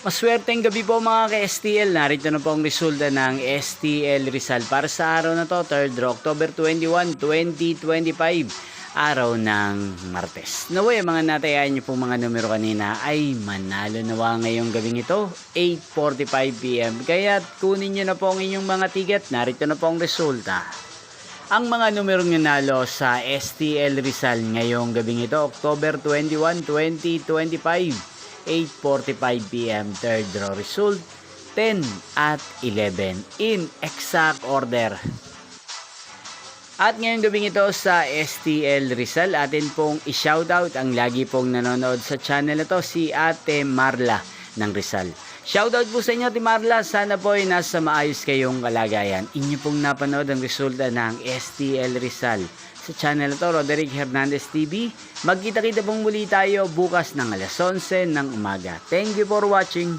Maswerteng gabi po mga ka-STL. Narito na po ang resulta ng STL Rizal para sa araw na to, 3rd October 21, 2025, araw ng Martes. Naway, mga natayaan niyo pong mga numero kanina ay manalo nawa ngayong gabing ito, 8:45 PM. Kaya kunin niyo na po ang inyong mga ticket. Narito na po ang resulta. Ang mga numerong nanalo sa STL Rizal ngayong gabing ito, October 21, 2025, 8:45 PM, third draw result, 10 at 11 in exact order. At ngayong gabing ito sa STL Rizal, atin pong i-shoutout ang lagi pong nanonood sa channel na to, si Ate Marla ng Rizal. Shoutout po sa inyo, Ate Marla. Sana po ay nasa maayos kayong kalagayan. Inyo pong napanood ang resulta ng STL Rizal sa channel na to, Roderick Hernandez TV. Magkita-kita pong muli tayo bukas ng alas 11 ng umaga. Thank you for watching.